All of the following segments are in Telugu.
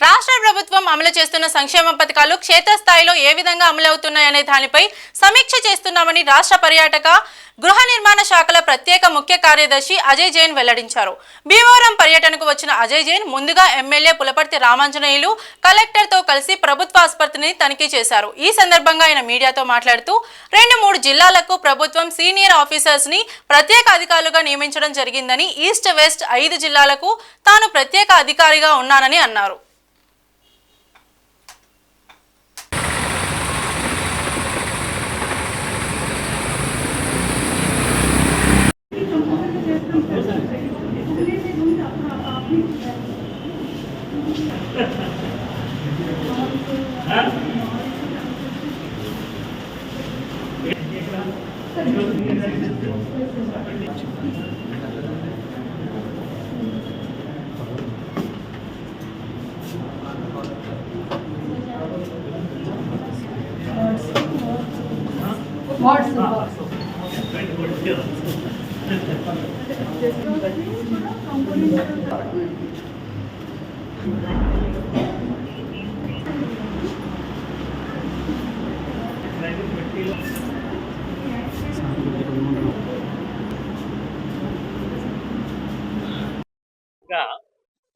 రాష్ట్ర ప్రభుత్వం అమలు చేస్తున్న సంక్షేమ పథకాలు క్షేత్రస్థాయిలో ఏ విధంగా అమలవుతున్నాయనే దానిపై సమీక్ష చేస్తున్నామని రాష్ట్ర పర్యాటక గృహ నిర్మాణ శాఖల ప్రత్యేక ముఖ్య కార్యదర్శి అజయ్ జైన్ వెల్లడించారు. భీమవరం పర్యటనకు వచ్చిన అజయ్ జైన్ ముందుగా ఎమ్మెల్యే పులపర్తి రామాంజనేయులు కలెక్టర్తో కలిసి ప్రభుత్వ ఆసుపత్రిని తనిఖీ చేశారు. ఈ సందర్భంగా ఆయన మీడియాతో మాట్లాడుతూ 2-3 జిల్లాలకు ప్రభుత్వం సీనియర్ ఆఫీసర్స్ ని ప్రత్యేక అధికారులుగా నియమించడం జరిగిందని, ఈస్ట్ వెస్ట్ 5 జిల్లాలకు తాను ప్రత్యేక అధికారిగా ఉన్నానని అన్నారు.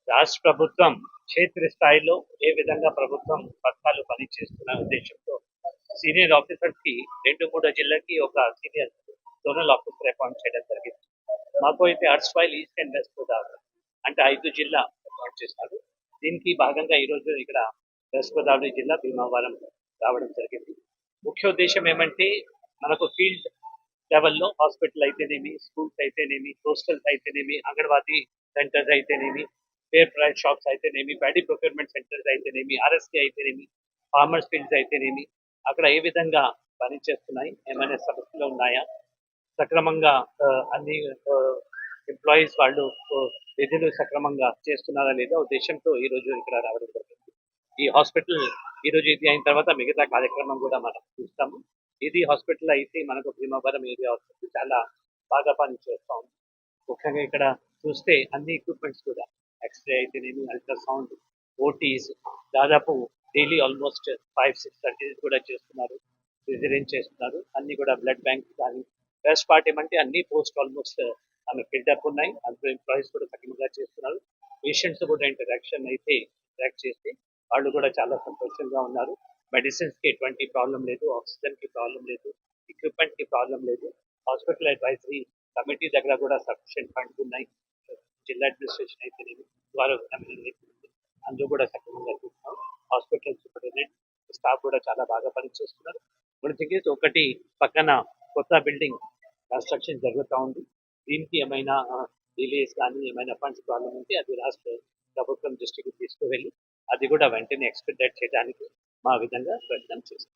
రాష్ట్ర ప్రభుత్వం క్షేత్రస్థాయిలో ఏ విధంగా ప్రభుత్వం పథకాలు పనిచేస్తున్న ఉద్దేశంతో సీనియర్ ఆఫీసర్స్ కి 2-3 జిల్లాకి ఒక సీనియర్ జోనల్ ఆఫీసర్ అపాయింట్ చేయడం జరిగింది. మాకు అయితే అర్స్వైల్ ఈస్ట్ అండ్ వెస్ట్ గోదావరి అంటే 5 జిల్లా అపాయింట్ చేశారు. దీనికి భాగంగా ఈరోజు ఇక్కడ వెస్ట్ గోదావరి జిల్లా భీమవరం రావడం జరిగింది. ముఖ్య ఉద్దేశం ఏమంటే మనకు ఫీల్డ్ లెవెల్లో హాస్పిటల్ అయితేనేమి, స్కూల్స్ అయితేనేమి, హాస్టల్స్ అయితేనేమి, అంగన్వాడీ సెంటర్స్ అయితేనేమి, ఫేర్ ప్రైస్ షాప్స్ అయితేనేమి, ప్యాడీ ప్రొక్యూర్మెంట్ సెంటర్స్ అయితేనేమి, ఆర్ఎస్కే అయితేనేమి, ఫార్మర్స్ ఫీల్డ్స్ అయితేనేమి, అక్కడ ఏ విధంగా పనిచేస్తున్నాయి, ఏమైనా సమస్యలు ఉన్నాయా, సక్రమంగా అన్ని ఎంప్లాయీస్ వాళ్ళు విధులు సక్రమంగా చేస్తున్నారా లేదా ఉద్దేశంతో ఈరోజు ఇక్కడ రావడం జరిగింది. ఈ హాస్పిటల్ ఈరోజు ఇది అయిన తర్వాత మిగతా కార్యక్రమం కూడా మనం చూస్తాము. ఇది హాస్పిటల్ అయితే మనకు భీమవరం ఏరియా హాస్పిటల్ చాలా బాగా పనిచేస్తూ ఉంది. ముఖ్యంగా ఇక్కడ చూస్తే అన్ని ఎక్విప్మెంట్స్ కూడా ఎక్స్రే అయితేనేమి, అల్ట్రాసౌండ్, ఓటీస్ దాదాపు డైలీ ఆల్మోస్ట్ 5-6 సర్జరీస్ కూడా చేస్తున్నారు, సిజేరియన్ చేస్తున్నారు. అన్ని కూడా బ్లడ్ బ్యాంక్ కానీ బెస్ట్ పార్ట్ ఏమంటే అన్ని పోస్ట్ ఆల్మోస్ట్ ఆమె ఫిల్డప్ ఉన్నాయి. అందులో ఎంప్లాయీస్ కూడా సక్రమంగా చేస్తున్నారు. పేషెంట్స్ కూడా ఇంటరాక్షన్ అయితే ఇంటరాక్ట్ చేస్తే వాళ్ళు కూడా చాలా సంతోషంగా ఉన్నారు. మెడిసిన్స్ కి ఎటువంటి ప్రాబ్లం లేదు, ఆక్సిజన్ కి ప్రాబ్లం లేదు, ఎక్విప్మెంట్ కి ప్రాబ్లం లేదు. హాస్పిటల్ అడ్వైజరీ కమిటీ దగ్గర కూడా సఫిషియెంట్ ఫండ్స్ ఉన్నాయి. జిల్లా అడ్మినిస్ట్రేషన్ అయితేనేమి వారు అందులో కూడా సక్రమంగా చూస్తున్నారు. హాస్పిటల్ సూపరింటెండెంట్ స్టాఫ్ కూడా చాలా బాగా పనిచేస్తున్నారు. ఒకటి పక్కన కొత్త బిల్డింగ్ కన్స్ట్రక్షన్ జరుగుతూ ఉంది. దీనికి ఏమైనా డిలేస్ కానీ ఏమైనా ఫండ్స్ ప్రాబ్లం ఉంటే అది రాష్ట్ర ప్రభుత్వం దృష్టికి తీసుకువెళ్ళి అది కూడా వెంటనే ఎక్స్పెక్టెడ్ చేయడానికి మా విధంగా ప్రయత్నం చేస్తాం.